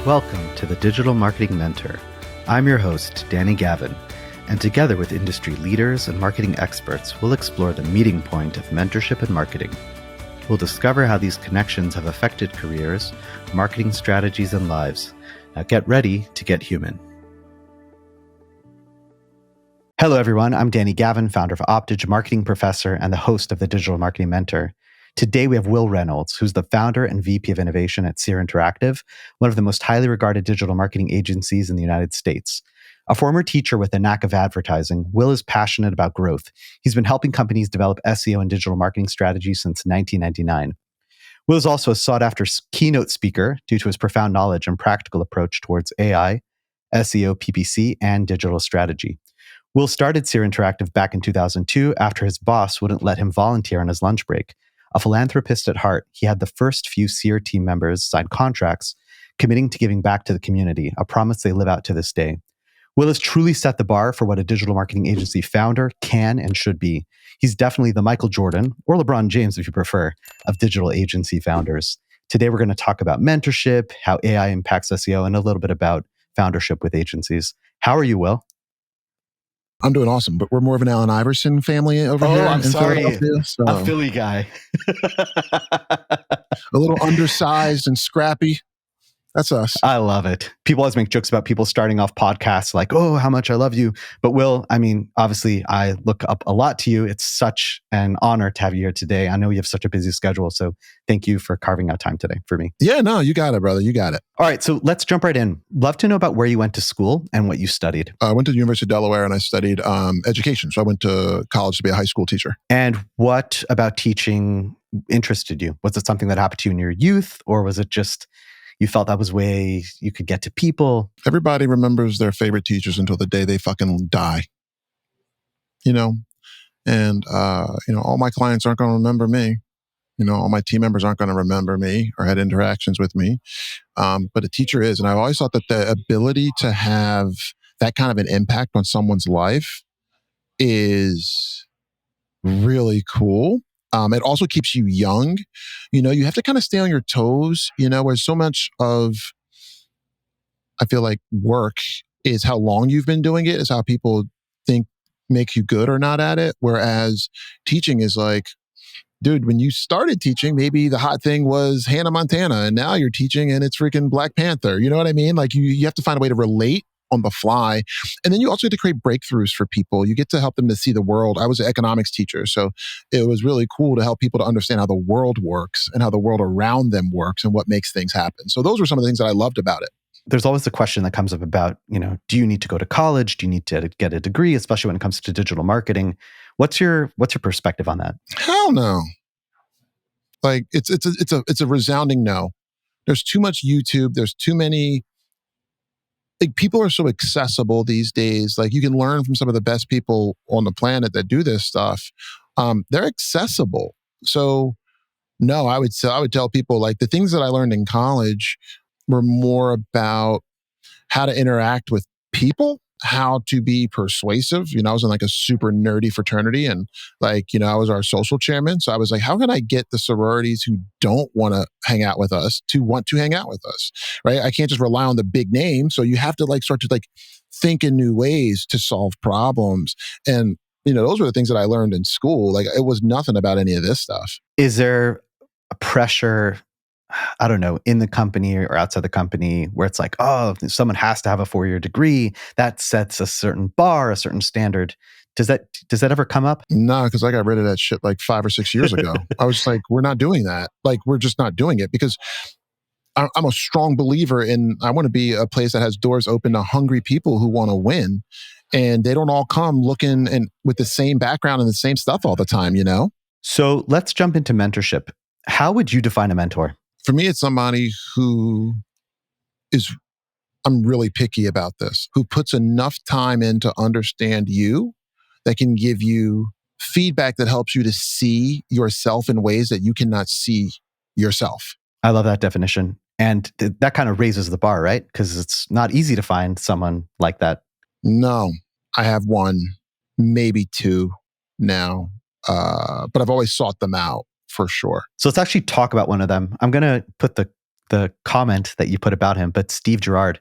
Welcome to the Digital Marketing Mentor. I'm your host, Danny Gavin, and together with industry leaders and marketing experts, we'll explore the meeting point of mentorship and marketing. We'll discover how these connections have affected careers, marketing strategies, and lives. Now get ready to get human. Hello, everyone. I'm Danny Gavin, founder of Optage, marketing professor, and the host of the Digital Marketing Mentor. Today, we have Wil Reynolds, who's the founder and VP of Innovation at SEER Interactive, one of the most highly regarded digital marketing agencies in the United States. A former teacher with a knack of advertising, Wil is passionate about growth. He's been helping companies develop SEO and digital marketing strategies since 1999. Wil is also a sought-after keynote speaker due to his profound knowledge and practical approach towards AI, SEO, PPC, and digital strategy. Wil started SEER Interactive back in 2002 after his boss wouldn't let him volunteer on his lunch break. A philanthropist at heart, he had the first few SEER team members sign contracts committing to giving back to the community, a promise they live out to this day. Wil has truly set the bar for what a digital marketing agency founder can and should be. He's definitely the Michael Jordan, or LeBron James if you prefer, of digital agency founders. Today we're going to talk about mentorship, how AI impacts SEO, and a little bit about foundership with agencies. How are you, Wil? I'm doing awesome, but we're more of an Allen Iverson family over here. I'm sorry. Philadelphia. So A Philly guy. a little undersized and scrappy. That's us. I love it. People always make jokes about people starting off podcasts like, oh, how much I love you. But Wil, I mean, obviously I look up a lot to you. It's such an honor to have you here today. I know you have such a busy schedule. So thank you for carving out time today for me. Yeah, no, you got it, brother. You got it. All right. So let's jump right in. Love to know about where you went to school and what you studied. I went to the University of Delaware and I studied education. So I went to college to be a high school teacher. And what about teaching interested you? Was it something that happened to you in your youth, or was it just you felt that was way you could get to people? Everybody remembers their favorite teachers until the day they fucking die. And all my clients aren't going to remember me. All my team members aren't going to remember me or had interactions with me. But a teacher is. And I've always thought that the ability to have that kind of an impact on someone's life is really cool. It also keeps you young. You have to kind of stay on your toes, where so much of, I feel like, work is how long you've been doing it, is how people think makes you good or not at it. Whereas teaching is like, dude, when you started teaching, maybe the hot thing was Hannah Montana, and now you're teaching and it's freaking Black Panther. You know what I mean? Like you have to find a way to relate on the fly. And then you also get to create breakthroughs for people. You get to help them to see the world. I was an economics teacher, so it was really cool to help people to understand how the world works and how the world around them works and what makes things happen. So those were some of the things that I loved about it. There's always the question that comes up about, do you need to go to college? Do you need to get a degree, especially when it comes to digital marketing? What's your perspective on that? Hell no. Like it's a resounding no. There's too much YouTube. There's too many. Like people are so accessible these days. Like you can learn from some of the best people on the planet that do this stuff. They're accessible. So no, I would tell people like the things that I learned in college were more about how to interact with people, how to be persuasive. I was in like a super nerdy fraternity and I was our social chairman. So I was like, how can I get the sororities who don't want to hang out with us to want to hang out with us, right? I can't just rely on the big name. So you have to start to think in new ways to solve problems. And, those were the things that I learned in school. Like it was nothing about any of this stuff. Is there a pressure, I don't know, in the company or outside the company where it's like, oh, someone has to have a 4-year degree that sets a certain bar, a certain standard? Does that ever come up? No, because I got rid of that shit like 5 or 6 years ago. I was just like, we're not doing that. Like, we're just not doing it because I'm a strong believer in, I want to be a place that has doors open to hungry people who want to win. And they don't all come looking and with the same background and the same stuff all the time, So let's jump into mentorship. How would you define a mentor? For me, it's somebody who I'm really picky about this, who puts enough time in to understand you, that can give you feedback that helps you to see yourself in ways that you cannot see yourself. I love that definition. And that kind of raises the bar, right? Because it's not easy to find someone like that. No, I have one, maybe two now, but I've always sought them out for sure. So let's actually talk about one of them. I'm going to put the the comment that you put about him, but Steve Gerard.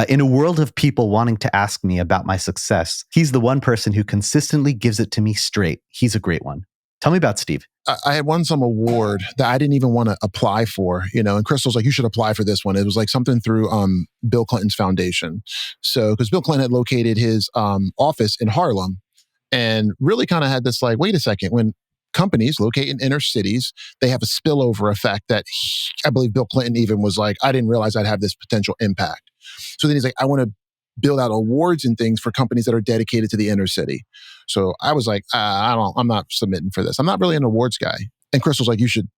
In a world of people wanting to ask me about my success, he's the one person who consistently gives it to me straight. He's a great one. Tell me about Steve. I had won some award that I didn't even want to apply for, and Crystal's like, you should apply for this one. It was like something through Bill Clinton's foundation. So, because Bill Clinton had located his office in Harlem and really kind of had this like, wait a second, when companies locate in inner cities, they have a spillover effect that I believe Bill Clinton even was like, I didn't realize I'd have this potential impact. So then he's like, I want to build out awards and things for companies that are dedicated to the inner city. So I was like, I'm not submitting for this. I'm not really an awards guy. And Crystal's like, you should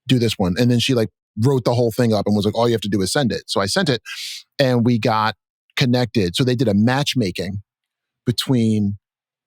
do this one. And then she like wrote the whole thing up and was like, all you have to do is send it. So I sent it and we got connected. So they did a matchmaking between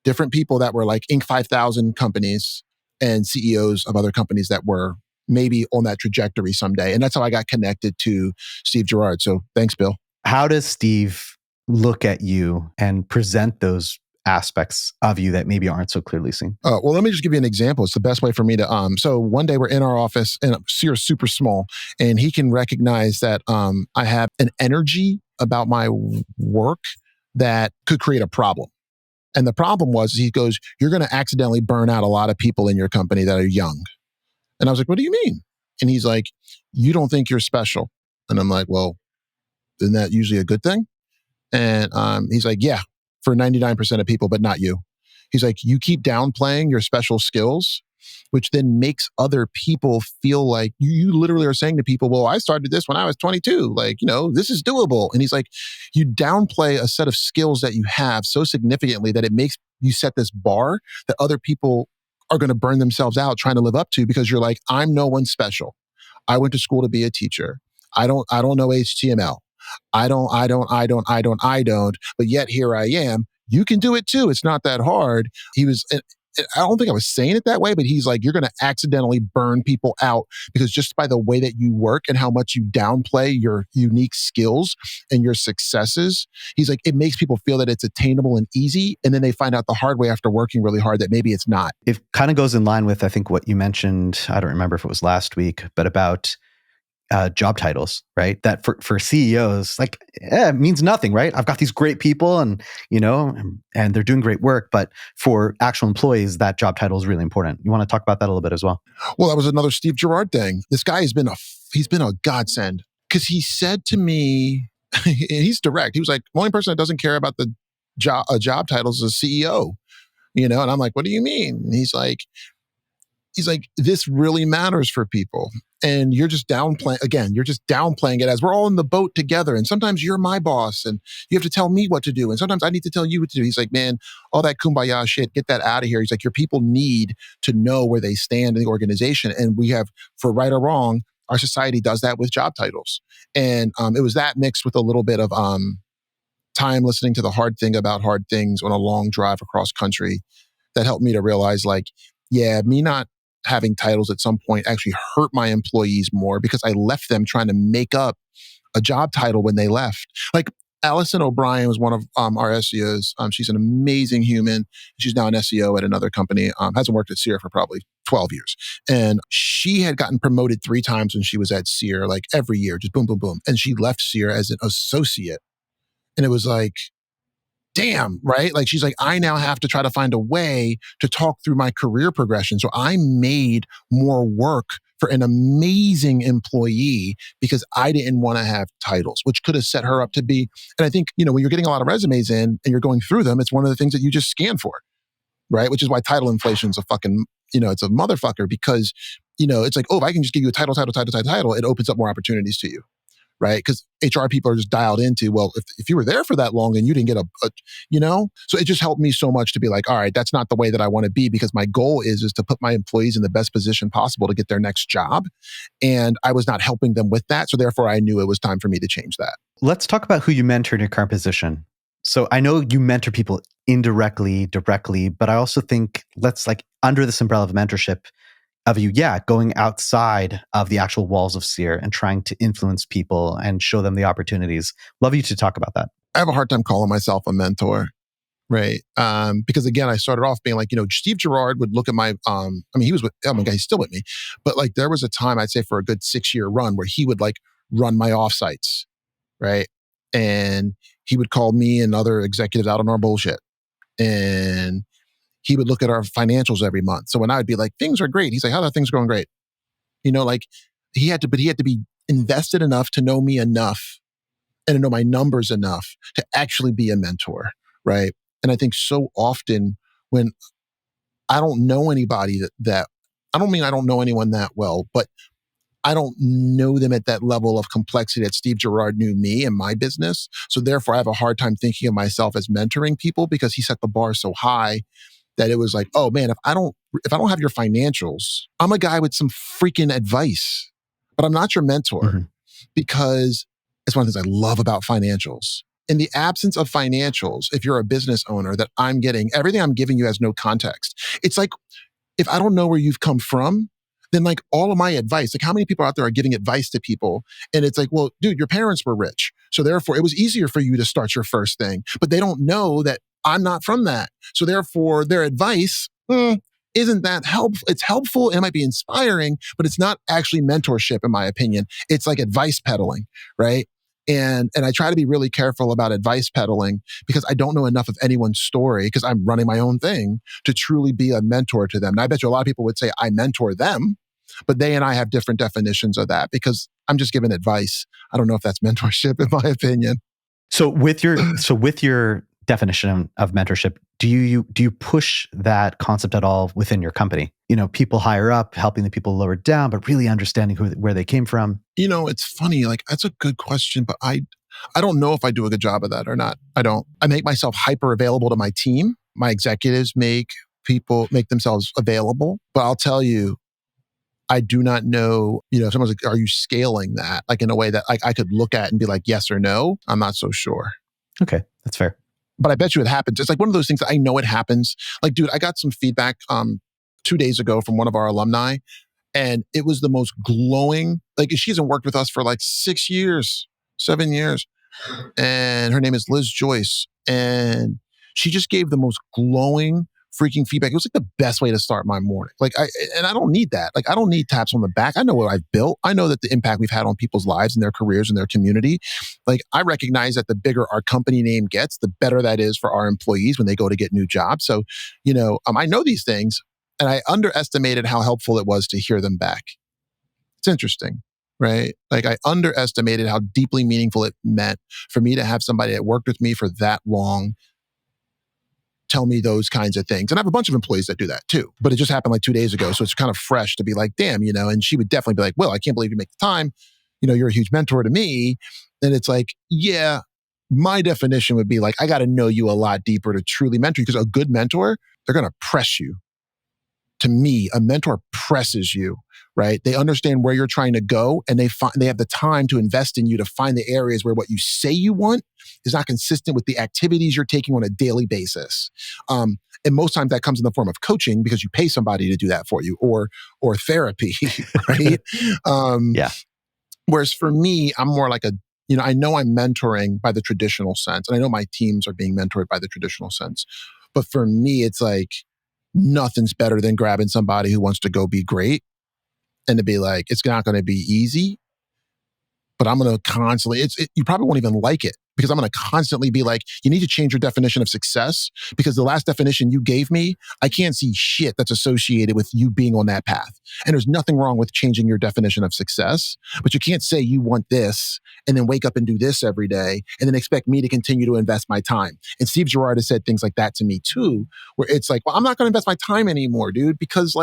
different people that were like Inc. 5000 companies and CEOs of other companies that were maybe on that trajectory someday. And that's how I got connected to Steve Gerard. So thanks, Bill. How does Steve look at you and present those aspects of you that maybe aren't so clearly seen? Well, let me just give you an example. It's the best way for me to, so one day we're in our office and SEER's super small and he can recognize that I have an energy about my work that could create a problem. And the problem was, he goes, you're going to accidentally burn out a lot of people in your company that are young. And I was like, what do you mean? And he's like, you don't think you're special. And I'm like, well, isn't that usually a good thing? And he's like, yeah, for 99% of people, but not you. He's like, you keep downplaying your special skills, which then makes other people feel like you literally are saying to people, well, I started this when I was 22. Like, this is doable. And he's like, you downplay a set of skills that you have so significantly that it makes you set this bar that other people are going to burn themselves out trying to live up to, because you're like, I'm no one special. I went to school to be a teacher. I don't know HTML. I don't, but yet here I am. You can do it too. It's not that hard. I don't think I was saying it that way, but he's like, you're going to accidentally burn people out because just by the way that you work and how much you downplay your unique skills and your successes, he's like, it makes people feel that it's attainable and easy. And then they find out the hard way after working really hard that maybe it's not. It kind of goes in line with, I think, what you mentioned, I don't remember if it was last week, but about job titles, right? That for CEOs, like, it means nothing, right? I've got these great people and they're doing great work, but for actual employees, that job title is really important. You want to talk about that a little bit as well? Well, that was another Steve Gerard thing. This guy he's been a godsend, because he said to me, and he's direct. He was like, the only person that doesn't care about the job titles is a CEO, and I'm like, what do you mean? And he's like, this really matters for people. And you're just downplaying it as we're all in the boat together. And sometimes you're my boss and you have to tell me what to do. And sometimes I need to tell you what to do. He's like, man, all that kumbaya shit, get that out of here. He's like, your people need to know where they stand in the organization. And we have, for right or wrong, our society does that with job titles. And it was that mixed with a little bit of time listening to the hard thing about hard things on a long drive across country that helped me to realize, like, yeah, me not having titles at some point actually hurt my employees more because I left them trying to make up a job title when they left. Like Allison O'Brien was one of our SEOs. She's an amazing human. She's now an SEO at another company. Hasn't worked at SEER for probably 12 years. And she had gotten promoted 3 times when she was at SEER, like every year, just boom, boom, boom. And she left SEER as an associate. And it was like, damn, right? Like, she's like, I now have to try to find a way to talk through my career progression. So I made more work for an amazing employee because I didn't want to have titles, which could have set her up to be. And I think, when you're getting a lot of resumes in and you're going through them, it's one of the things that you just scan for, right? Which is why title inflation is a fucking, it's a motherfucker, because, it's like, oh, if I can just give you a title, it opens up more opportunities to you. Right? Because HR people are just dialed into, well, if you were there for that long and you didn't get so it just helped me so much to be like, all right, that's not the way that I want to be, because my goal is to put my employees in the best position possible to get their next job. And I was not helping them with that. So therefore I knew it was time for me to change that. Let's talk about who you mentor in your current position. So I know you mentor people indirectly, directly, but I also think let's under this umbrella of mentorship, of you, going outside of the actual walls of SEER and trying to influence people and show them the opportunities. Love you to talk about that. I have a hard time calling myself a mentor, right? Because again, I started off being like, Steve Gerard would look at my, he was with, oh my God, he's still with me. But like, there was a time, I'd say for a good 6-year run, where he would like run my offsites, right? And he would call me and other executives out on our bullshit. And he would look at our financials every month. So when I would be like, things are great, he's like, how are things going great? Like he had to be invested enough to know me enough and to know my numbers enough to actually be a mentor, right? And I think so often when I don't know anybody that I don't mean I don't know anyone that well, but I don't know them at that level of complexity that Steve Gerard knew me and my business. So therefore, I have a hard time thinking of myself as mentoring people because he set the bar so high that it was like, oh man, if I don't have your financials, I'm a guy with some freaking advice, but I'm not your mentor because it's one of the things I love about financials. In the absence of financials, if you're a business owner, that I'm getting, everything I'm giving you has no context. It's like, if I don't know where you've come from, then like all of my advice, like how many people out there are giving advice to people? And it's like, well, dude, your parents were rich. So therefore it was easier for you to start your first thing, but they don't know that I'm not from that. So therefore their advice isn't that helpful. It's helpful. It might be inspiring, but it's not actually mentorship in my opinion. It's like advice peddling, right? And I try to be really careful about advice peddling because I don't know enough of anyone's story because I'm running my own thing to truly be a mentor to them. And I bet you a lot of people would say I mentor them, but they and I have different definitions of that because I'm just giving advice. I don't know if that's mentorship in my opinion. So with your definition of mentorship, do you push that concept at all within your company? People higher up, helping the people lower down, but really understanding where they came from. It's funny. Like that's a good question, but I don't know if I do a good job of that or not. I don't. I make myself hyper available to my team. My executives make themselves available, but I'll tell you, I do not know, if someone's like, are you scaling that? Like in a way that like I could look at and be like, yes or no. I'm not so sure. Okay. That's fair. But I bet you it happens. It's like one of those things that I know it happens. Like, dude, I got some feedback 2 days ago from one of our alumni, and it was the most glowing. Like, she hasn't worked with us for like 6 years, 7 years. And her name is Liz Joyce. And she just gave the most glowing freaking feedback. It was like the best way to start my morning. I don't need that. Like, I don't need taps on the back. I know what I've built. I know that the impact we've had on people's lives and their careers and their community. Like, I recognize that the bigger our company name gets, the better that is for our employees when they go to get new jobs. So, I know these things, and I underestimated how helpful it was to hear them back. It's interesting, right? Like, I underestimated how deeply meaningful it meant for me to have somebody that worked with me for that long tell me those kinds of things. And I have a bunch of employees that do that too, but it just happened like 2 days ago. So it's kind of fresh to be like, damn, and she would definitely be like, well, I can't believe you make the time. You're a huge mentor to me. And it's like, yeah, my definition would be like, I got to know you a lot deeper to truly mentor you, because a good mentor, they're going to press you. To me, a mentor presses you, right? They understand where you're trying to go, and they have the time to invest in you to find the areas where what you say you want is not consistent with the activities you're taking on a daily basis. And most times that comes in the form of coaching because you pay somebody to do that for you, or therapy, right? Yeah. Whereas for me, I'm more like I know I'm mentoring by the traditional sense, and I know my teams are being mentored by the traditional sense. But for me, it's like, nothing's better than grabbing somebody who wants to go be great and to be like, it's not going to be easy, but I'm going to constantly, you probably won't even like it because I'm going to constantly be like, you need to change your definition of success because the last definition you gave me, I can't see shit that's associated with you being on that path. And there's nothing wrong with changing your definition of success, but you can't say you want this and then wake up and do this every day and then expect me to continue to invest my time. And Steve Gerard has said things like that to me too, where it's like, well, I'm not going to invest my time anymore, dude, because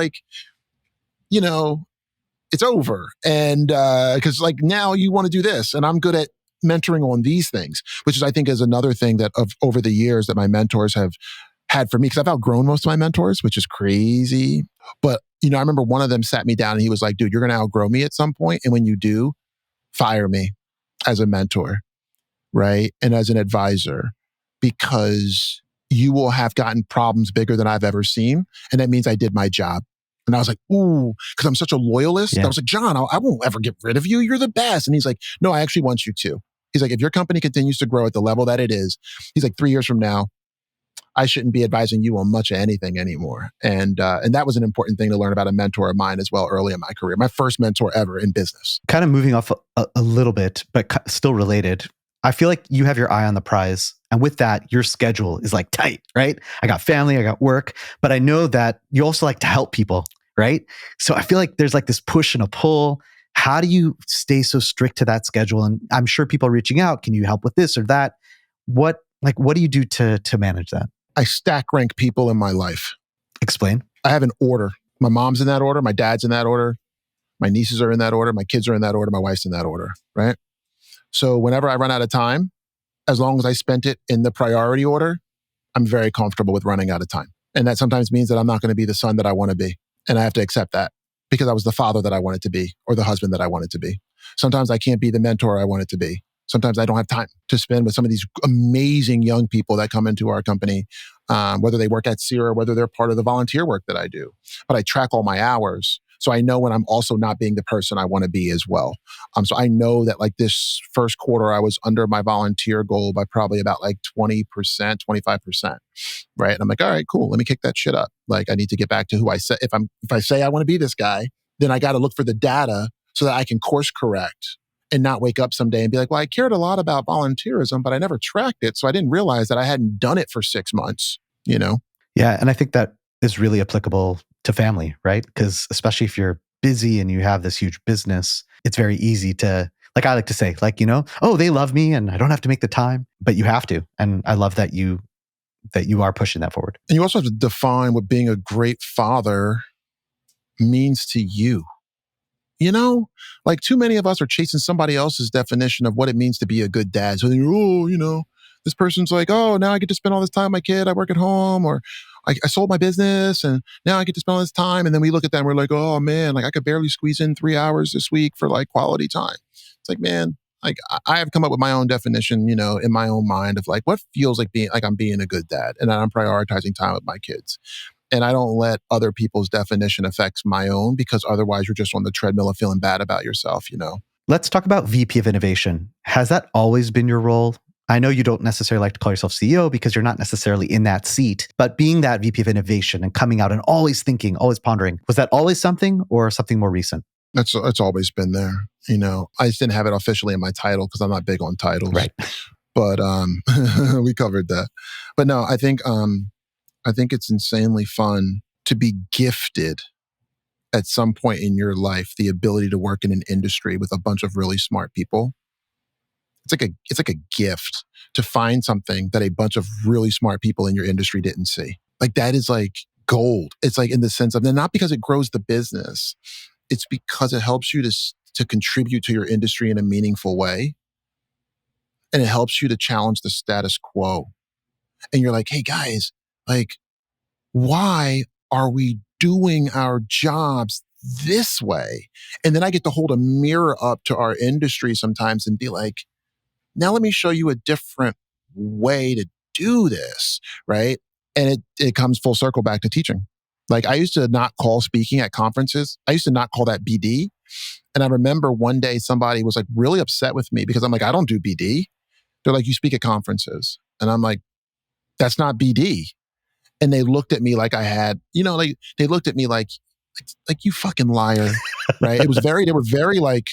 it's over. And because now you want to do this, and I'm good at mentoring on these things, which is, I think, is another thing that over the years that my mentors have had for me, because I've outgrown most of my mentors, which is crazy. But, I remember one of them sat me down and he was like, dude, you're going to outgrow me at some point. And when you do, fire me as a mentor, right? And as an advisor, because you will have gotten problems bigger than I've ever seen. And that means I did my job. And I was like, ooh, because I'm such a loyalist. Yeah. I was like, John, I won't ever get rid of you. You're the best. And he's like, no, I actually want you to. He's like, if your company continues to grow at the level that it is, he's like, 3 years from now, I shouldn't be advising you on much of anything anymore. And that was an important thing to learn about a mentor of mine as well early in my career. My first mentor ever in business. Kind of moving off a little bit, but still related. I feel like you have your eye on the prize. And with that, your schedule is like tight, right? I got family, I got work, but I know that you also like to help people, right? So I feel like there's like this push and a pull. How do you stay so strict to that schedule? And I'm sure people are reaching out. Can you help with this or that? What do you do to manage that? I stack rank people in my life. Explain. I have an order. My mom's in that order. My dad's in that order. My nieces are in that order. My kids are in that order. My wife's in that order, right? So whenever I run out of time, as long as I spent it in the priority order, I'm very comfortable with running out of time. And that sometimes means that I'm not going to be the son that I want to be. And I have to accept that because I was the father that I wanted to be or the husband that I wanted to be. Sometimes I can't be the mentor I wanted to be. Sometimes I don't have time to spend with some of these amazing young people that come into our company, whether they work at SEER or whether they're part of the volunteer work that I do. But I track all my hours. So I know when I'm also not being the person I want to be as well. So I know that like this first quarter, I was under my volunteer goal by probably about like 20%, 25%. Right. And I'm like, all right, cool. Let me kick that shit up. Like I need to get back to who I say. If I say I want to be this guy, then I got to look for the data so that I can course correct and not wake up someday and be like, well, I cared a lot about volunteerism, but I never tracked it. So I didn't realize that I hadn't done it for 6 months, you know? Yeah. And I think that is really applicable to family, right? Because especially if you're busy and you have this huge business, it's very easy to, like I like to say, like, oh, they love me and I don't have to make the time, but you have to. And I love that you are pushing that forward. And you also have to define what being a great father means to you. Like too many of us are chasing somebody else's definition of what it means to be a good dad. So then this person's like, oh, now I get to spend all this time with my kid. I work at home, or I sold my business and now I get to spend all this time. And then we look at that and we're like, oh man, like I could barely squeeze in 3 hours this week for like quality time. It's like, man, like I have come up with my own definition, in my own mind of like what feels like I'm being a good dad and I'm prioritizing time with my kids. And I don't let other people's definition affect my own because otherwise you're just on the treadmill of feeling bad about yourself, Let's talk about VP of Innovation. Has that always been your role? I know you don't necessarily like to call yourself CEO because you're not necessarily in that seat, but being that VP of Innovation and coming out and always thinking, always pondering, was that always something or something more recent? It's always been there. I just didn't have it officially in my title because I'm not big on titles. Right. But we covered that. But no, I think it's insanely fun to be gifted at some point in your life the ability to work in an industry with a bunch of really smart people. It's like a gift to find something that a bunch of really smart people in your industry didn't see. Like that is like gold. It's like in the sense of, not because it grows the business, it's because it helps you to contribute to your industry in a meaningful way. And it helps you to challenge the status quo. And you're like, hey guys, like, why are we doing our jobs this way? And then I get to hold a mirror up to our industry sometimes and be like, now let me show you a different way to do this, right? And it comes full circle back to teaching. Like I used to not call speaking at conferences. I used to not call that BD. And I remember one day somebody was like really upset with me because I'm like, I don't do BD. They're like, you speak at conferences. And I'm like, that's not BD. And they looked at me like I had, they looked at me like you fucking liar, right? They were very like,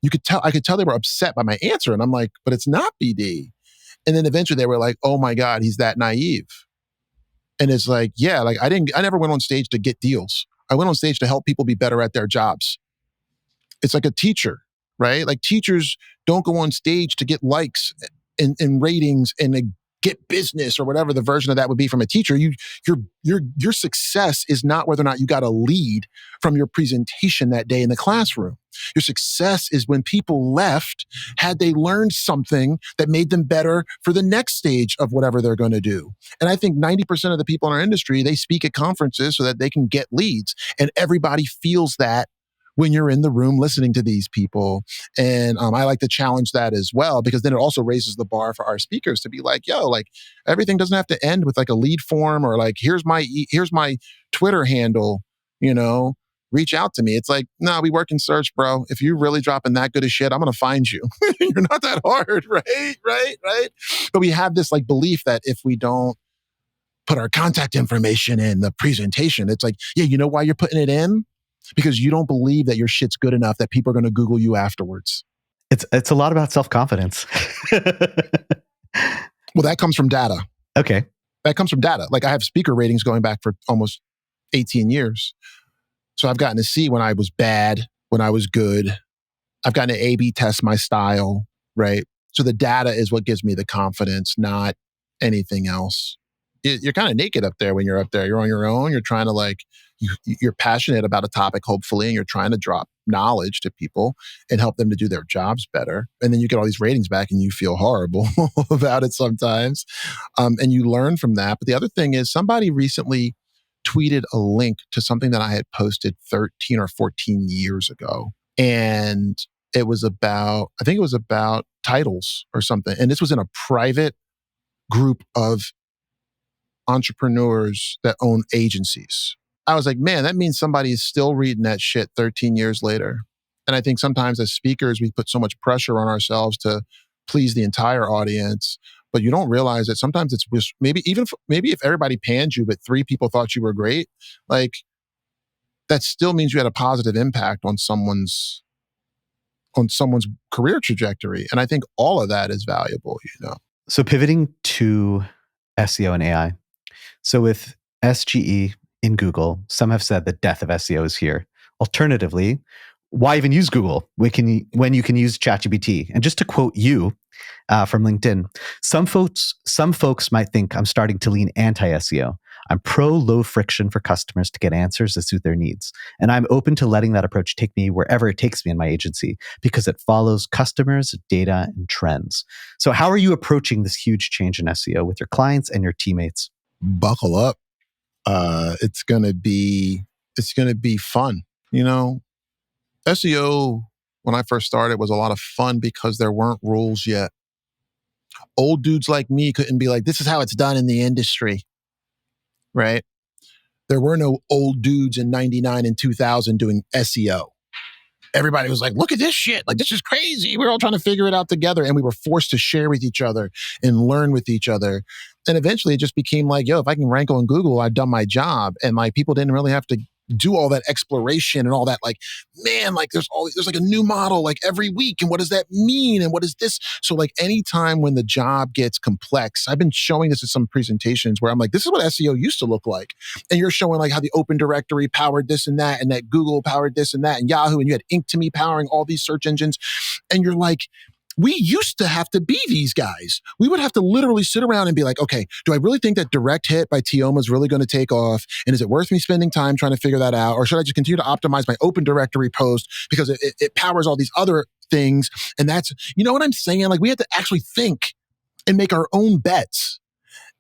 I could tell they were upset by my answer. And I'm like, but it's not BD. And then eventually they were like, oh my God, he's that naive. And it's like, yeah, like I never went on stage to get deals. I went on stage to help people be better at their jobs. It's like a teacher, right? Like teachers don't go on stage to get likes and ratings and get business or whatever the version of that would be from a teacher. Your success is not whether or not you got a lead from your presentation that day in the classroom. Your success is when people left, had they learned something that made them better for the next stage of whatever they're going to do. And I think 90% of the people in our industry, they speak at conferences so that they can get leads. And everybody feels that when you're in the room listening to these people. And I like to challenge that as well, because then it also raises the bar for our speakers to be like, yo, like everything doesn't have to end with like a lead form or like, here's my Twitter handle, reach out to me. It's like, no, we work in search, bro. If you're really dropping that good of shit, I'm going to find you. You're not that hard, right? But we have this like belief that if we don't put our contact information in the presentation. It's like, yeah, you know why you're putting it in? Because you don't believe that your shit's good enough that people are going to Google you afterwards. It's a lot about self-confidence. Well, that comes from data. Okay. That comes from data. Like I have speaker ratings going back for almost 18 years. So I've gotten to see when I was bad, when I was good. I've gotten to A/B test my style, right? So the data is what gives me the confidence, not anything else. You're kind of naked up there when you're up there. You're on your own. You're trying to like, you're passionate about a topic, hopefully, and you're trying to drop knowledge to people and help them to do their jobs better. And then you get all these ratings back and you feel horrible about it sometimes. And you learn from that. But the other thing is somebody recently tweeted a link to something that I had posted 13 or 14 years ago. And it was about, I think it was about titles or something. And this was in a private group of entrepreneurs that own agencies. I was like, man, that means somebody is still reading that shit 13 years later. And I think sometimes as speakers, we put so much pressure on ourselves to please the entire audience, but you don't realize that sometimes it's just maybe if everybody panned you, but 3 people thought you were great, like that still means you had a positive impact on someone's career trajectory. And I think all of that is valuable, you know. So pivoting to SEO and AI. So with SGE in Google, some have said the death of SEO is here. Alternatively, why even use Google when you can use ChatGPT? And just to quote you from LinkedIn, some folks might think I'm starting to lean anti-SEO. I'm pro low friction for customers to get answers that suit their needs. And I'm open to letting that approach take me wherever it takes me in my agency because it follows customers, data, and trends. So how are you approaching this huge change in SEO with your clients and your teammates? Buckle up. It's gonna be fun. You know, SEO when I first started was a lot of fun because there weren't rules yet. Old dudes like me couldn't be like, this is how it's done in the industry, right? There were no old dudes in 99 and 2000 doing SEO. Everybody was like, look at this shit. Like, this is crazy. We're all trying to figure it out together. And we were forced to share with each other and learn with each other. And eventually it just became like, yo, if I can rank on Google, I've done my job. And like people didn't really have to do all that exploration and all that. Like, man, like there's like a new model like every week. And what does that mean? And what is this? So like anytime when the job gets complex, I've been showing this at some presentations where I'm like, this is what SEO used to look like. And you're showing like how the open directory powered this and that Google powered this and that and Yahoo, and you had Ink2Me powering all these search engines. And you're like, we used to have to be these guys. We would have to literally sit around and be like, okay, do I really think that direct hit by Tioma is really going to take off? And is it worth me spending time trying to figure that out? Or should I just continue to optimize my open directory post because it powers all these other things? And that's, you know what I'm saying? Like we had to actually think and make our own bets.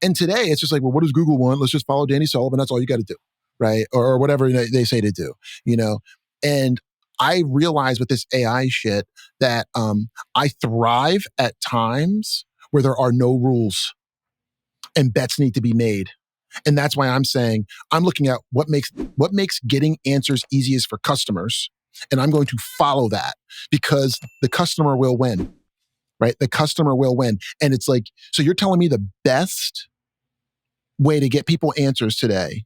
And today it's just like, well, what does Google want? Let's just follow Danny Sullivan. That's all you got to do. Right. Or whatever they say to do, you know? And I realize with this AI shit that I thrive at times where there are no rules and bets need to be made. And that's why I'm saying I'm looking at what makes getting answers easiest for customers. And I'm going to follow that because the customer will win, right? The customer will win. And it's like, so you're telling me the best way to get people answers today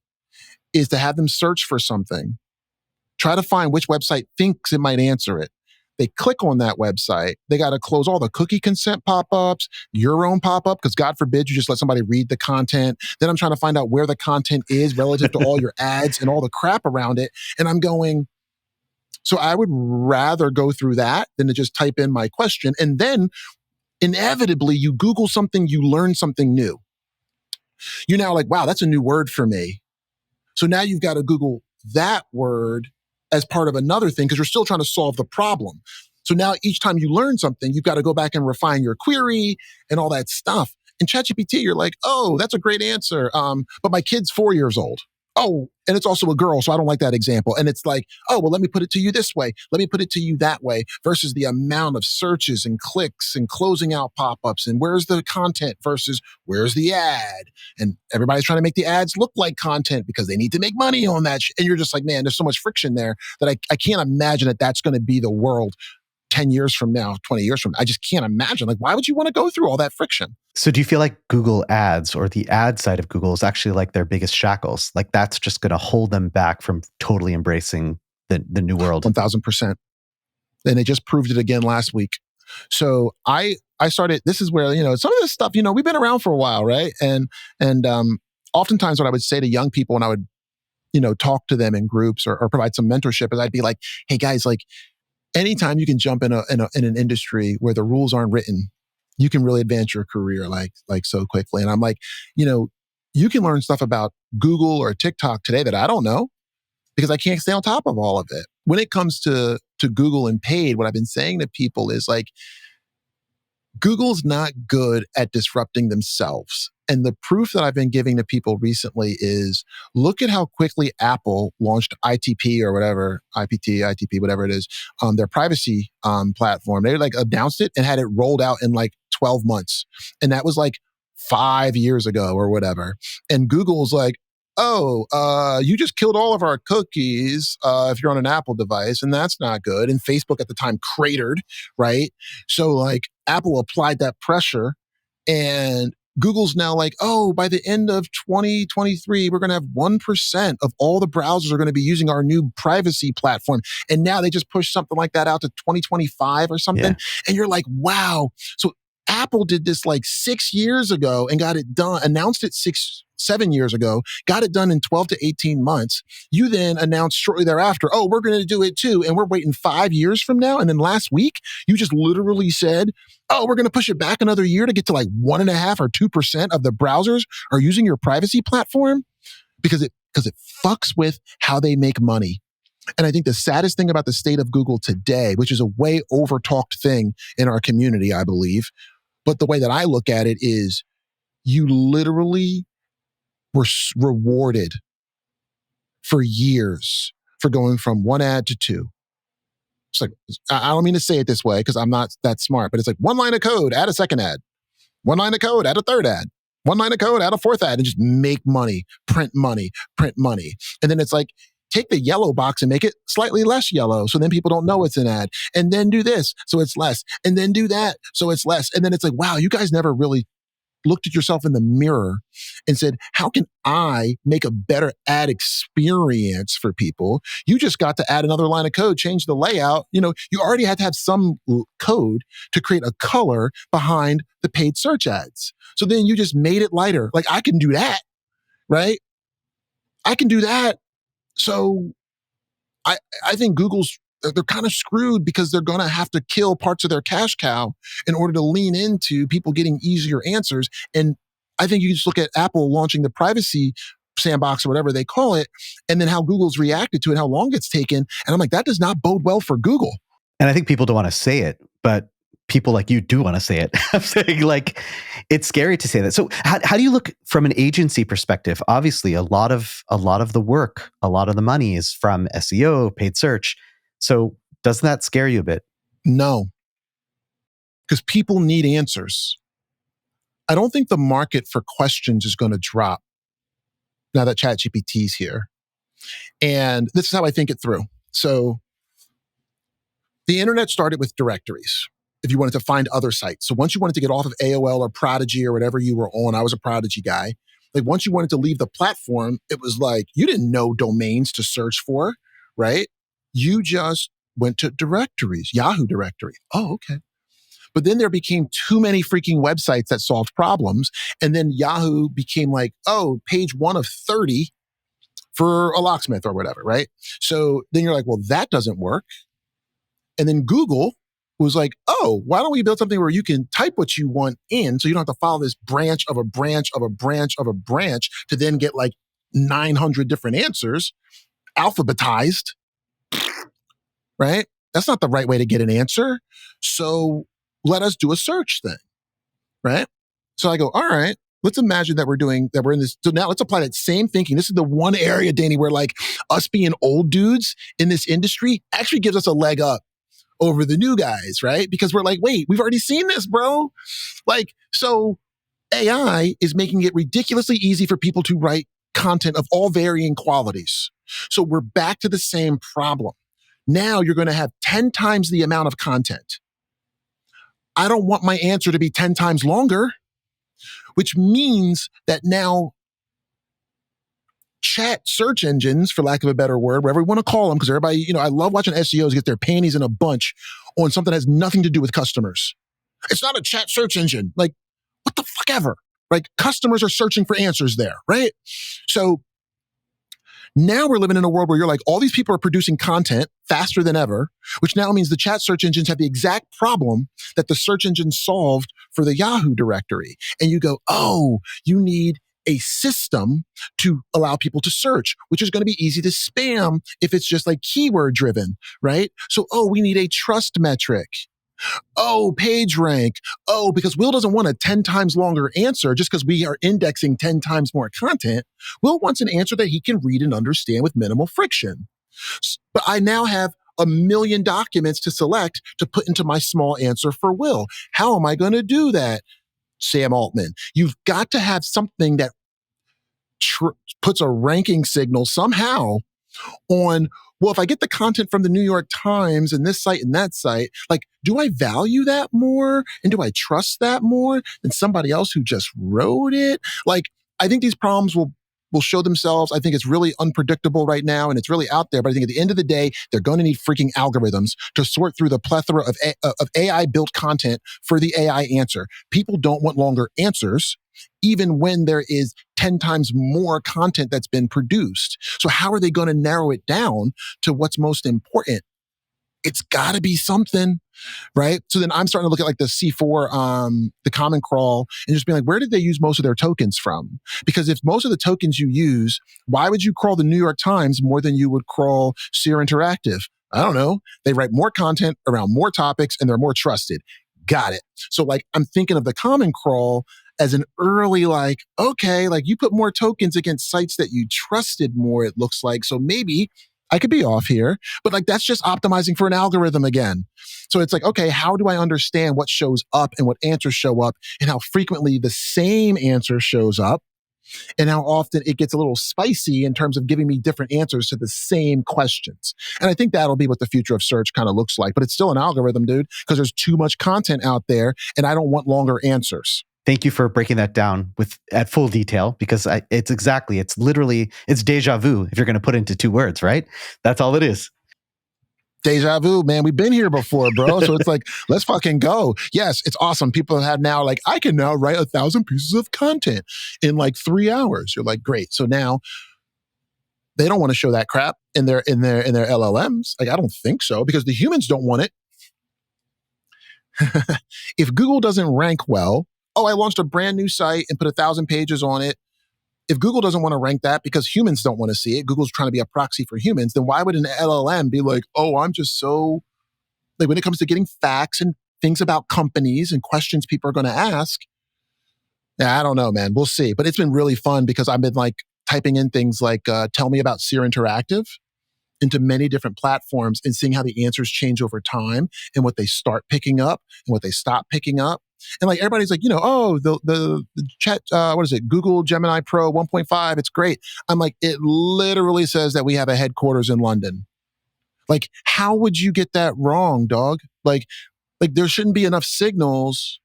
is to have them search for something. Try to find which website thinks it might answer it. They click on that website. They got to close all the cookie consent pop-ups, your own pop-up, because God forbid you just let somebody read the content. Then I'm trying to find out where the content is relative to all your ads and all the crap around it. And I'm going, so I would rather go through that than to just type in my question. And then inevitably you Google something, you learn something new. You're now like, wow, that's a new word for me. So now you've got to Google that word as part of another thing because you're still trying to solve the problem. So now each time you learn something, you've got to go back and refine your query and all that stuff. In ChatGPT, you're like, oh, that's a great answer. But my kid's 4 years old. Oh, and it's also a girl, so I don't like that example. And it's like, oh, well, let me put it to you this way. Let me put it to you that way versus the amount of searches and clicks and closing out pop-ups and where's the content versus where's the ad. And everybody's trying to make the ads look like content because they need to make money on that. And you're just like, man, there's so much friction there that I can't imagine that that's going to be the world 10 years from now, 20 years from now. I just can't imagine. Like, why would you want to go through all that friction? So do you feel like Google Ads or the ad side of Google is actually like their biggest shackles? Like that's just going to hold them back from totally embracing the new world? 1000%. And they just proved it again last week. So I started, this is where, some of this stuff, we've been around for a while, right? And oftentimes what I would say to young people when I would, talk to them in groups or provide some mentorship is I'd be like, hey guys, like anytime you can jump in an industry where the rules aren't written, you can really advance your career like so quickly. And I'm like, you can learn stuff about Google or TikTok today that I don't know because I can't stay on top of all of it. When it comes to Google and paid, what I've been saying to people is like, Google's not good at disrupting themselves. And the proof that I've been giving to people recently is look at how quickly Apple launched ITP or whatever, ITP, whatever it is, their privacy platform. They like announced it and had it rolled out in like 12 months. And that was like 5 years ago or whatever. And Google's like, you just killed all of our cookies if you're on an Apple device, and that's not good. And Facebook at the time cratered, right? So like Apple applied that pressure and Google's now like, by the end of 2023, we're going to have 1% of all the browsers are going to be using our new privacy platform. And now they just push something like that out to 2025 or something. Yeah. And you're like, wow. So Apple did this like 6 years ago and got it done, announced it 7 years ago, got it done in 12 to 18 months. You then announced shortly thereafter, we're going to do it too. And we're waiting 5 years from now. And then last week, you just literally said, we're going to push it back another year to get to like 1.5% or 2% of the browsers are using your privacy platform because it fucks with how they make money. And I think the saddest thing about the state of Google today, which is a way over-talked thing in our community, I believe, but the way that I look at it is you literally were rewarded for years for going from one ad to two. It's like, I don't mean to say it this way because I'm not that smart, but it's like one line of code, add a second ad. One line of code, add a third ad. One line of code, add a fourth ad, and just make money, print money, print money. And then it's like, take the yellow box and make it slightly less yellow so then people don't know it's an ad. And then do this so it's less. And then do that so it's less. And then it's like, wow, you guys never really looked at yourself in the mirror and said, how can I make a better ad experience for people? You just got to add another line of code, change the layout. You already had to have some code to create a color behind the paid search ads. So then you just made it lighter. Like I can do that, right? I can do that. So I think they're kind of screwed because they're going to have to kill parts of their cash cow in order to lean into people getting easier answers. And I think you just look at Apple launching the privacy sandbox or whatever they call it, and then how Google's reacted to it, how long it's taken. And I'm like, that does not bode well for Google. And I think people don't want to say it, but people like you do want to say it. I'm saying like, it's scary to say that. So how do you look from an agency perspective? Obviously, a lot of the work, a lot of the money is from SEO, paid search. So doesn't that scare you a bit? No, because people need answers. I don't think the market for questions is going to drop now that ChatGPT is here. And this is how I think it through. So the internet started with directories if you wanted to find other sites. So once you wanted to get off of AOL or Prodigy or whatever you were on, I was a Prodigy guy. Like once you wanted to leave the platform, it was like you didn't know domains to search for, right? You just went to directories, Yahoo directory. Oh, okay. But then there became too many freaking websites that solved problems. And then Yahoo became like, page 1 of 30 for a locksmith or whatever, right? So then you're like, well, that doesn't work. And then Google was like, why don't we build something where you can type what you want in so you don't have to follow this branch of a branch of a branch of a branch to then get like 900 different answers alphabetized. Right? That's not the right way to get an answer. So let us do a search thing. Right? So I go, all right, let's imagine that we're in this. So now let's apply that same thinking. This is the one area, Danny, where like us being old dudes in this industry actually gives us a leg up over the new guys, right? Because we're like, wait, we've already seen this, bro. Like, so AI is making it ridiculously easy for people to write content of all varying qualities. So we're back to the same problem. Now you're going to have 10 times the amount of content. I don't want my answer to be 10 times longer, which means that now chat search engines, for lack of a better word, whatever we want to call them, because everybody, I love watching SEOs get their panties in a bunch on something that has nothing to do with customers. It's not a chat search engine. Like, what the fuck ever? Like, customers are searching for answers there, right? So now we're living in a world where you're like, all these people are producing content faster than ever, which now means the chat search engines have the exact problem that the search engine solved for the Yahoo directory. And you go, oh, you need a system to allow people to search, which is going to be easy to spam if it's just like keyword driven, right? So, oh, we need a trust metric. Oh, page rank. Oh, because Will doesn't want a 10 times longer answer just because we are indexing 10 times more content. Will wants an answer that he can read and understand with minimal friction. But I now have a million documents to select to put into my small answer for Will. How am I going to do that? Sam Altman, you've got to have something that puts a ranking signal somehow on, well, if I get the content from the New York Times and this site and that site, like, do I value that more? And do I trust that more than somebody else who just wrote it? Like, I think these problems will show themselves. I think it's really unpredictable right now and it's really out there. But I think at the end of the day, they're going to need freaking algorithms to sort through the plethora of AI built content for the AI answer. People don't want longer answers, even when there is 10 times more content that's been produced. So how are they going to narrow it down to what's most important? It's got to be something, right? So then I'm starting to look at like the C4, the common crawl, and just being like, where did they use most of their tokens from? Because if most of the tokens you use, why would you crawl the New York Times more than you would crawl SEER Interactive? I don't know. They write more content around more topics and they're more trusted. Got it. So like, I'm thinking of the common crawl as an early, like, okay, like you put more tokens against sites that you trusted more, it looks like. So maybe I could be off here, but like that's just optimizing for an algorithm again. So it's like, okay, how do I understand what shows up and what answers show up and how frequently the same answer shows up and how often it gets a little spicy in terms of giving me different answers to the same questions. And I think that'll be what the future of search kind of looks like, but it's still an algorithm, dude, because there's too much content out there and I don't want longer answers. Thank you for breaking that down at full detail, because it's literally deja vu if you're going to put it into 2 words, right? That's all it is. Deja vu, man. We've been here before, bro. So it's like, let's fucking go. Yes, it's awesome. People have now like, I can now write 1,000 pieces of content in like 3 hours. You're like, great. So now they don't want to show that crap in their LLMs. Like, I don't think so, because the humans don't want it. If Google doesn't rank well, oh, I launched a brand new site and put 1,000 pages on it. If Google doesn't want to rank that because humans don't want to see it, Google's trying to be a proxy for humans, then why would an LLM be like, oh, I'm just so, like when it comes to getting facts and things about companies and questions people are going to ask, I don't know, man. We'll see. But it's been really fun because I've been like typing in things like, tell me about SEER Interactive into many different platforms and seeing how the answers change over time and what they start picking up and what they stop picking up. And like everybody's like, oh, the chat, what is it? Google Gemini Pro 1.5, it's great. I'm like, it literally says that we have a headquarters in London. Like, how would you get that wrong, dog? Like there shouldn't be enough signals.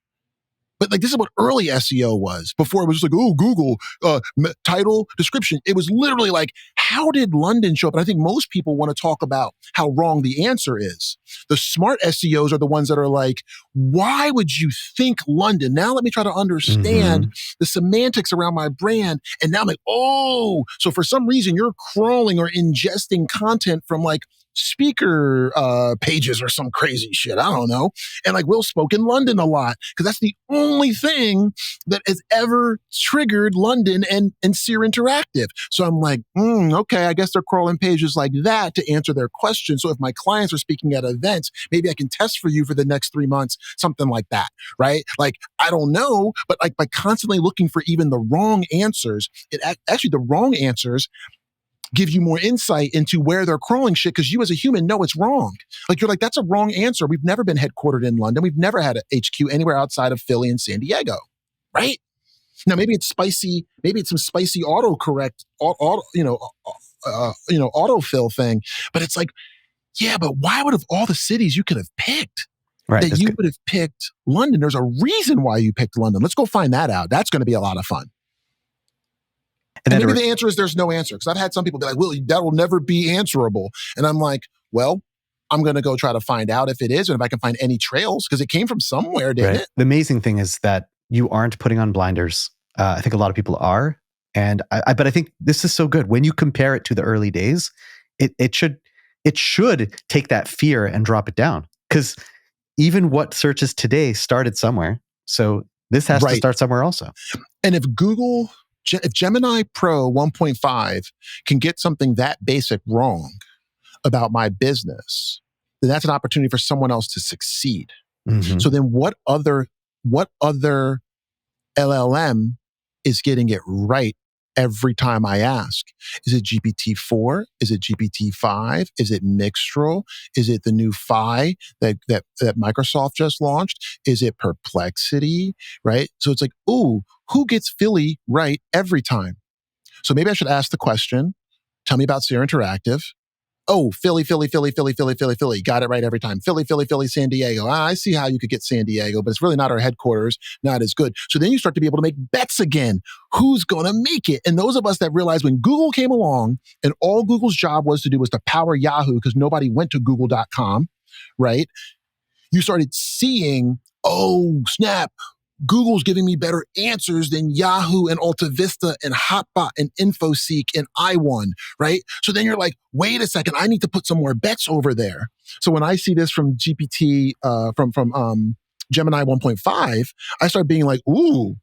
But like, this is what early SEO was. Before it was just like, oh, Google, title, description. It was literally like, how did London show up? And I think most people want to talk about how wrong the answer is. The smart SEOs are the ones that are like, why would you think London? Now let me try to understand the semantics around my brand. And now I'm like, oh, so for some reason you're crawling or ingesting content from like speaker pages or some crazy shit. I don't know. And like Will spoke in London a lot because that's the only thing that has ever triggered London and SEER Interactive. So I'm like, okay, I guess they're crawling pages like that to answer their questions. So if my clients are speaking at events, maybe I can test for you for the next 3 months, something like that, right? Like, I don't know, but like by constantly looking for even the wrong answers, actually the wrong answers give you more insight into where they're crawling shit because you as a human know it's wrong. Like, you're like, that's a wrong answer. We've never been headquartered in London. We've never had a HQ anywhere outside of Philly and San Diego, right? Now, maybe it's spicy. Maybe it's some spicy autocorrect, autofill thing. But it's like, yeah, but why would of all the cities you could have picked, Right. that you would have picked London? There's a reason why you picked London. Let's go find that out. That's going to be a lot of fun. And maybe the answer is there's no answer. Because I've had some people be like, Will, that will never be answerable. And I'm like, well, I'm going to go try to find out if it is, and if I can find any trails, because it came from somewhere, didn't it? The amazing thing is that you aren't putting on blinders. I think a lot of people are. But I think this is so good. When you compare it to the early days, it should take that fear and drop it down. Because even what searches today started somewhere. So this has to start somewhere also. And if Gemini Pro 1.5 can get something that basic wrong about my business, then that's an opportunity for someone else to succeed. Mm-hmm. So then what other LLM is getting it right every time I ask? Is it GPT-4? Is it GPT-5? Is it Mixtral? Is it the new Phi that Microsoft just launched? Is it Perplexity? Right? So it's like, ooh, who gets Philly right every time? So maybe I should ask the question, tell me about SEER Interactive. Oh, Philly. Got it right every time. Philly, San Diego. I see how you could get San Diego, but it's really not our headquarters, not as good. So then you start to be able to make bets again. Who's going to make it? And those of us that realized when Google came along and all Google's job was to power Yahoo because nobody went to google.com, right? You started seeing, oh, snap. Google's giving me better answers than Yahoo and AltaVista and Hotbot and InfoSeek and iOne, right? So then you're like, wait a second, I need to put some more bets over there. So when I see this from GPT, from Gemini 1.5, I start being like, ooh,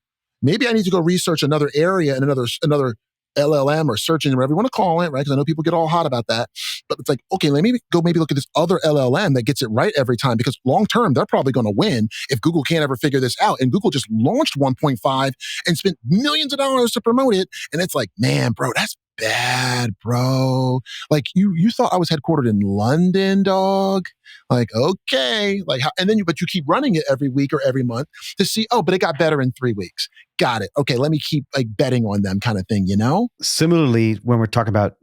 maybe I need to go research another area and another LLM or search engine, whatever you want to call it, right? Because I know people get all hot about that. But it's like, okay, let me go maybe look at this other LLM that gets it right every time, because long term, they're probably going to win if Google can't ever figure this out. And Google just launched 1.5 and spent millions of dollars to promote it. And it's like, man, bro, that's bad, bro. Like you thought I was headquartered in London, dog. Like, okay. Like, but you keep running it every week or every month to see, oh, but it got better in 3 weeks. Got it. Okay, let me keep like betting on them kind of thing, you know? Similarly, when we're talking about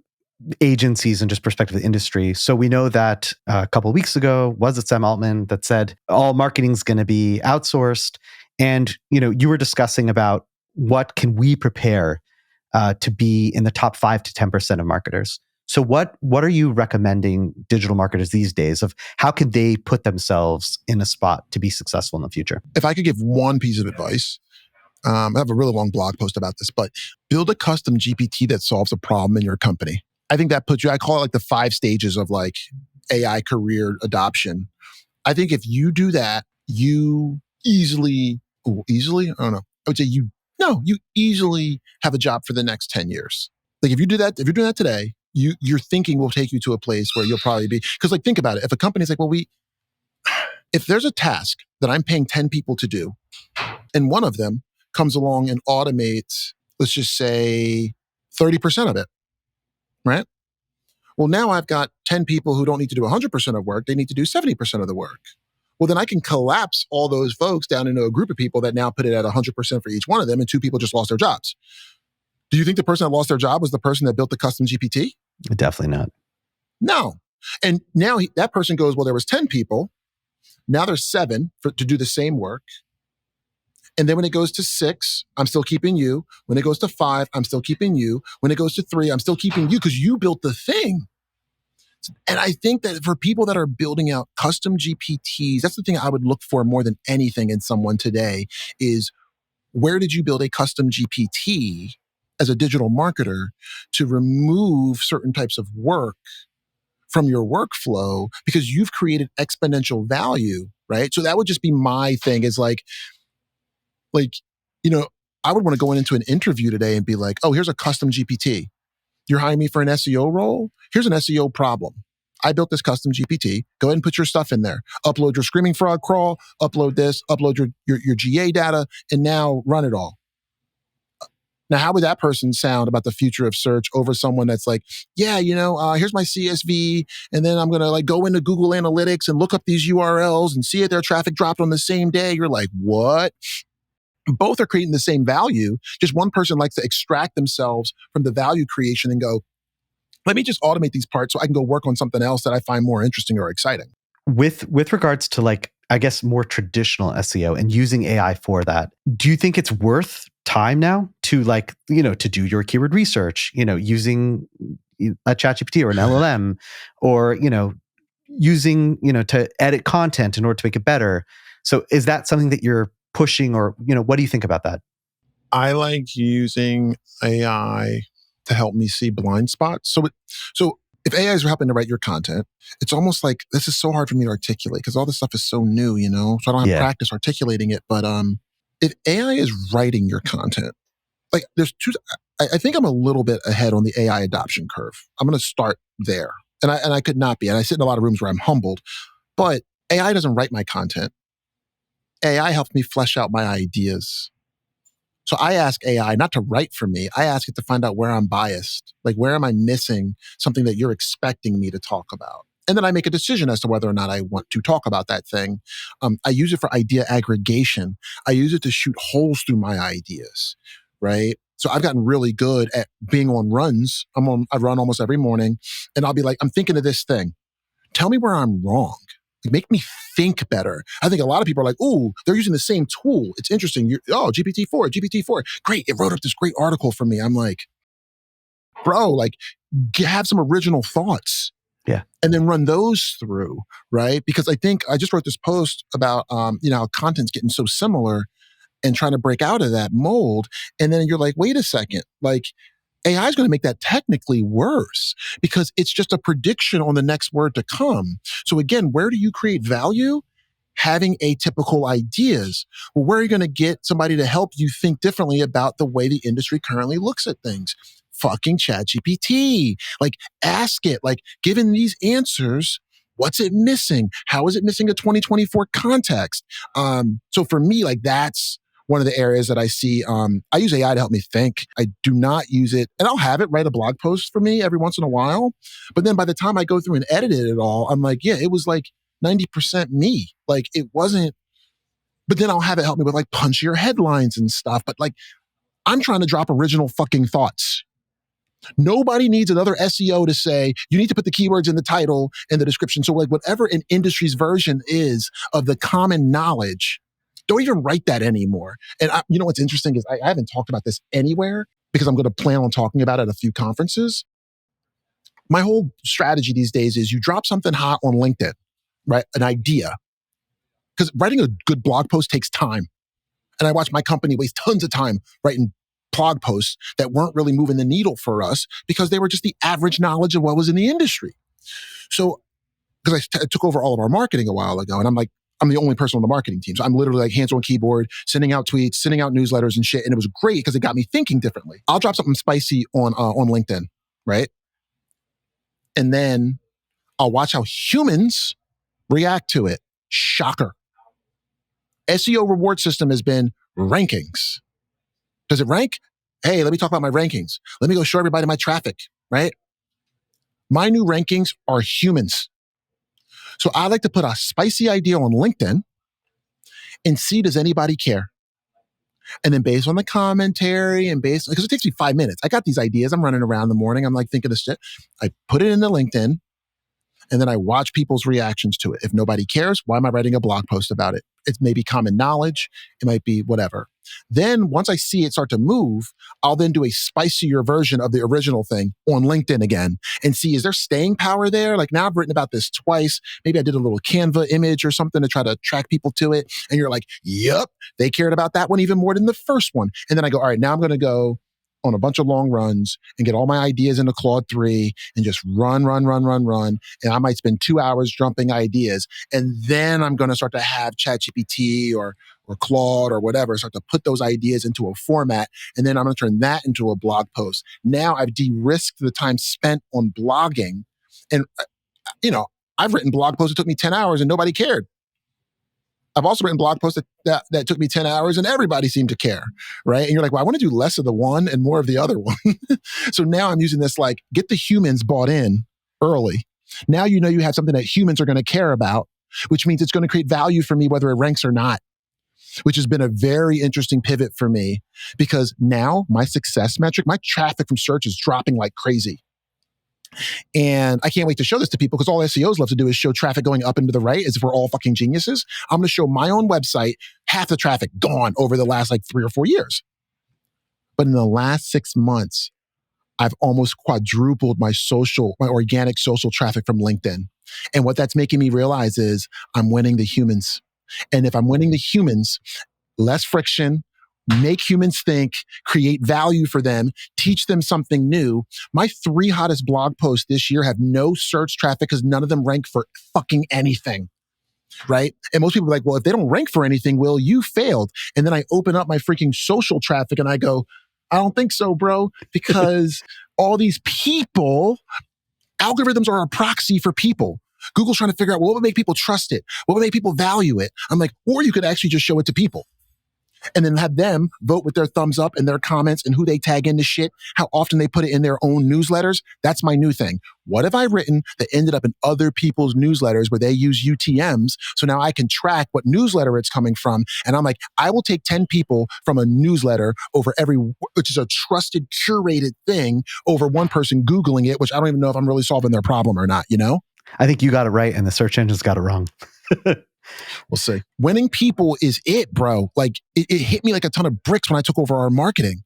agencies and just perspective of the industry. So we know that a couple of weeks ago, was it Sam Altman that said all marketing is going to be outsourced? And, you were discussing about what can we prepare to be in the top 5 to 10% of marketers. So what are you recommending digital marketers these days of how can they put themselves in a spot to be successful in the future? If I could give one piece of advice, I have a really long blog post about this, but build a custom GPT that solves a problem in your company. I think that puts you, I call it like the 5 stages of like AI career adoption. I think if you do that, you easily, I don't know. I would say you easily have a job for the next 10 years. Like if you're doing that today, your thinking will take you to a place where you'll probably be, because like think about it. If a company's like, well, if there's a task that I'm paying 10 people to do, and one of them comes along and automates, let's just say 30% of it, right? Well, now I've got 10 people who don't need to do 100% of work. They need to do 70% of the work. Well, then I can collapse all those folks down into a group of people that now put it at 100% for each one of them, and 2 people just lost their jobs. Do you think the person that lost their job was the person that built the custom GPT? Definitely not. No. And now that person goes, well, there was 10 people. Now there's 7 to do the same work. And then when it goes to 6, I'm still keeping you. When it goes to 5, I'm still keeping you. When it goes to 3, I'm still keeping you because you built the thing. And I think that for people that are building out custom GPTs, that's the thing I would look for more than anything in someone today is where did you build a custom GPT as a digital marketer to remove certain types of work from your workflow because you've created exponential value, right? So that would just be my thing is like, I would want to go into an interview today and be like, oh, here's a custom GPT. You're hiring me for an SEO role? Here's an SEO problem. I built this custom GPT. Go ahead and put your stuff in there. Upload your screaming frog crawl, upload this, upload your GA data, and now run it all. Now, how would that person sound about the future of search over someone that's like, yeah, here's my CSV, and then I'm going to like go into Google Analytics and look up these URLs and see if their traffic dropped on the same day. You're like, what? Both are creating the same value. Just one person likes to extract themselves from the value creation and go, Let me just automate these parts so I can go work on something else that I find more interesting or exciting. With regards to like, I guess, more traditional SEO and using AI for that, do you think it's worth time now to like, to do your keyword research, using a ChatGPT or an LLM, or, using, to edit content in order to make it better? So is that something that you're pushing, or, what do you think about that? I like using AI to help me see blind spots. So if AIs are helping to write your content, it's almost like this is so hard for me to articulate because all this stuff is so new, so I don't have Yeah. practice articulating it. But if AI is writing your content, like there's two, I think I'm a little bit ahead on the AI adoption curve. I'm going to start there. And I could not be. And I sit in a lot of rooms where I'm humbled, but AI doesn't write my content. AI helps me flesh out my ideas. So I ask AI not to write for me. I ask it to find out where I'm biased. Like, where am I missing something that you're expecting me to talk about? And then I make a decision as to whether or not I want to talk about that thing. I use it for idea aggregation. I use it to shoot holes through my ideas, right? So I've gotten really good at being on runs. I run almost every morning, and I'll be like, I'm thinking of this thing. Tell me where I'm wrong. Make me think better. I think a lot of people are like, "Ooh, they're using the same tool. It's interesting. GPT-4. Great. It wrote up this great article for me." I'm like, bro, like, have some original thoughts. Yeah. And then run those through, right? Because I think I just wrote this post about, how content's getting so similar and trying to break out of that mold. And then you're like, wait a second, like, AI is going to make that technically worse because it's just a prediction on the next word to come. So again, where do you create value? Having atypical ideas. Well, where are you going to get somebody to help you think differently about the way the industry currently looks at things? Fucking ChatGPT. Like, ask it, like, given these answers, what's it missing? How is it missing a 2024 context? So for me, like, that's one of the areas that I see. I use AI to help me think. I do not use it, and I'll have it write a blog post for me every once in a while. But then by the time I go through and edit it all, I'm like, yeah, it was like 90% me. Like, it wasn't, but then I'll have it help me with like punchier headlines and stuff. But like, I'm trying to drop original fucking thoughts. Nobody needs another SEO to say, you need to put the keywords in the title and the description. So like, whatever an industry's version is of the common knowledge, don't even write that anymore. And what's interesting is I haven't talked about this anywhere because I'm going to plan on talking about it at a few conferences. My whole strategy these days is you drop something hot on LinkedIn, right? An idea. Because writing a good blog post takes time. And I watch my company waste tons of time writing blog posts that weren't really moving the needle for us because they were just the average knowledge of what was in the industry. So, because I took over all of our marketing a while ago, and I'm the only person on the marketing team. So I'm literally like hands on keyboard, sending out tweets, sending out newsletters and shit. And it was great because it got me thinking differently. I'll drop something spicy on LinkedIn, right? And then I'll watch how humans react to it. Shocker. SEO reward system has been rankings. Does it rank? Hey, let me talk about my rankings. Let me go show everybody my traffic, right? My new rankings are humans. So I like to put a spicy idea on LinkedIn and see, does anybody care? And then based on the commentary and because it takes me 5 minutes. I got these ideas. I'm running around in the morning. I'm like thinking of shit. I put it into LinkedIn. And then I watch people's reactions to it. If nobody cares, why am I writing a blog post about it? It's maybe common knowledge. It might be whatever. Then once I see it start to move, I'll then do a spicier version of the original thing on LinkedIn again and see, is there staying power there? Like, now I've written about this twice. Maybe I did a little Canva image or something to try to attract people to it. And you're like, yep, they cared about that one even more than the first one. And then I go, all right, now I'm going to go on a bunch of long runs and get all my ideas into Claude 3 and just run. And I might spend 2 hours dumping ideas. And then I'm going to start to have ChatGPT or Claude or whatever, start to put those ideas into a format. And then I'm going to turn that into a blog post. Now I've de-risked the time spent on blogging. And, I've written blog posts that took me 10 hours and nobody cared. I've also written blog posts that took me 10 hours and everybody seemed to care, right? And you're like, well, I want to do less of the one and more of the other one. So now I'm using this, like, get the humans bought in early. Now you have something that humans are going to care about, which means it's going to create value for me whether it ranks or not, which has been a very interesting pivot for me because now my success metric, my traffic from search is dropping like crazy. And I can't wait to show this to people because all SEOs love to do is show traffic going up and to the right as if we're all fucking geniuses. I'm going to show my own website, half the traffic gone over the last like 3 or 4 years. But in the last 6 months, I've almost quadrupled my organic social traffic from LinkedIn. And what that's making me realize is I'm winning the humans. And if I'm winning the humans, less friction, make humans think, create value for them, teach them something new. My 3 hottest blog posts this year have no search traffic because none of them rank for fucking anything. Right? And most people are like, well, if they don't rank for anything, Will, you failed. And then I open up my freaking social traffic and I go, I don't think so, bro, because all these people, algorithms are a proxy for people. Google's trying to figure out what would make people trust it, what would make people value it. I'm like, or you could actually just show it to people and then have them vote with their thumbs up and their comments and who they tag into shit, how often they put it in their own newsletters. That's my new thing. What have I written that ended up in other people's newsletters where they use UTMs? So now I can track what newsletter it's coming from. And I'm like, I will take 10 people from a newsletter over which is a trusted, curated thing over one person Googling it, which I don't even know if I'm really solving their problem or not, you know? I think you got it right and the search engines got it wrong. We'll see. Winning people is it, bro. Like it hit me like a ton of bricks when I took over our marketing.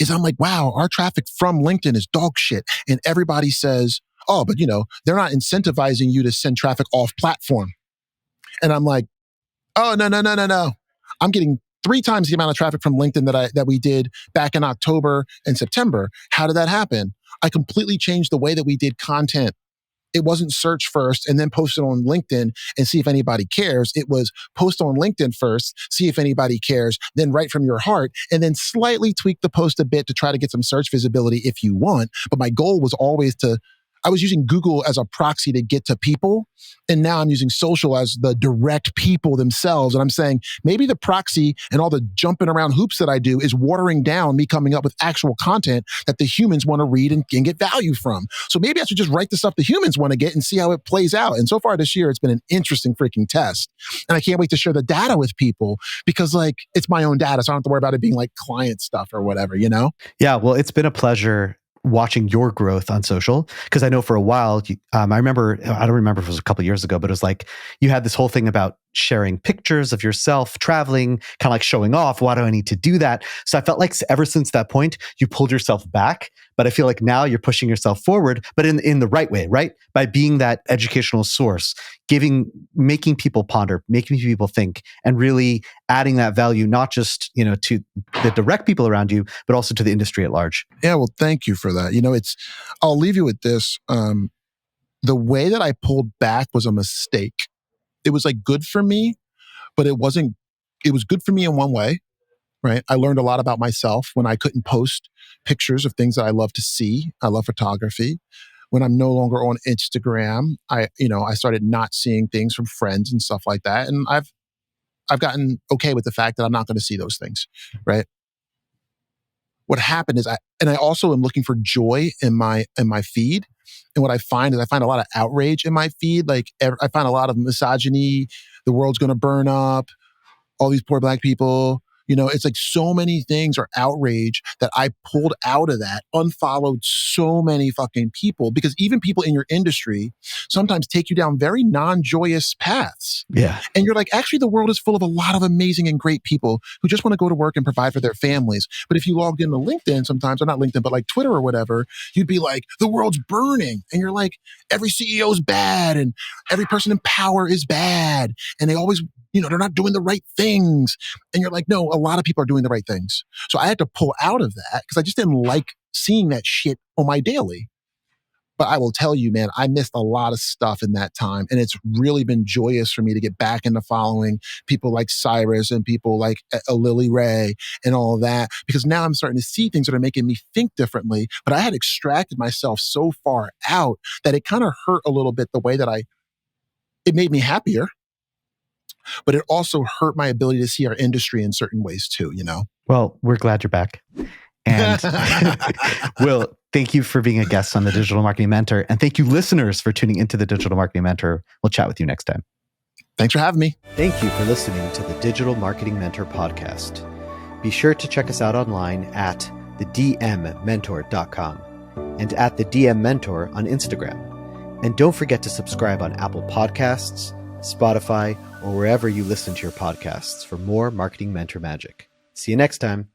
I'm like, wow, our traffic from LinkedIn is dog shit. And everybody says, oh, but they're not incentivizing you to send traffic off platform. And I'm like, oh, no. I'm getting 3 times the amount of traffic from LinkedIn that we did back in October and September. How did that happen? I completely changed the way that we did content. It wasn't search first and then post it on LinkedIn and see if anybody cares. It was post on LinkedIn first, see if anybody cares, then write from your heart, and then slightly tweak the post a bit to try to get some search visibility if you want. But my goal was always I was using Google as a proxy to get to people. And now I'm using social as the direct people themselves. And I'm saying maybe the proxy and all the jumping around hoops that I do is watering down me coming up with actual content that the humans want to read and get value from. So maybe I should just write the stuff the humans want to get and see how it plays out. And so far this year, it's been an interesting freaking test. And I can't wait to share the data with people because it's my own data. So I don't have to worry about it being like client stuff or whatever, Yeah, well, it's been a pleasure watching your growth on social because I know for a while, I don't remember if it was a couple of years ago, but it was like you had this whole thing about sharing pictures of yourself traveling, kind of like showing off. Why do I need to do that? So I felt like ever since that point, you pulled yourself back. But I feel like now you're pushing yourself forward, but in the right way, right? By being that educational source, making people ponder, making people think, and really adding that value, not just to the direct people around you, but also to the industry at large. Yeah, well, thank you for that. I'll leave you with this. The way that I pulled back was a mistake. It was like good for me, but it was good for me in one way, right? I learned a lot about myself when I couldn't post pictures of things that I love to see. I love photography. When I'm no longer on Instagram, I started not seeing things from friends and stuff like that. And I've gotten okay with the fact that I'm not going to see those things, right? What happened is I also am looking for joy in my feed. And what I find is I find a lot of outrage in my feed. Like I find a lot of misogyny. The world's going to burn up. All these poor Black people. It's like so many things are outrage that I pulled out of that, unfollowed so many fucking people because even people in your industry sometimes take you down very non-joyous paths. Yeah. And you're like, actually, the world is full of a lot of amazing and great people who just want to go to work and provide for their families. But if you logged into LinkedIn sometimes, or not LinkedIn, but like Twitter or whatever, you'd be like, the world's burning. And you're like, every CEO is bad and every person in power is bad. And they always, they're not doing the right things. And you're like, no, a lot of people are doing the right things. So I had to pull out of that because I just didn't like seeing that shit on my daily. But I will tell you, man, I missed a lot of stuff in that time. And it's really been joyous for me to get back into following people like Cyrus and people like Lily Ray and all of that, because now I'm starting to see things that are making me think differently. But I had extracted myself so far out that it kind of hurt a little bit the way that it made me happier. But it also hurt my ability to see our industry in certain ways too, Well, we're glad you're back. And Will, thank you for being a guest on the Digital Marketing Mentor. And thank you, listeners, for tuning into the Digital Marketing Mentor. We'll chat with you next time. Thanks for having me. Thank you for listening to the Digital Marketing Mentor podcast. Be sure to check us out online at thedmmentor.com. and at the DM Mentor on Instagram. And don't forget to subscribe on Apple Podcasts, Spotify, or wherever you listen to your podcasts for more Marketing Mentor magic. See you next time.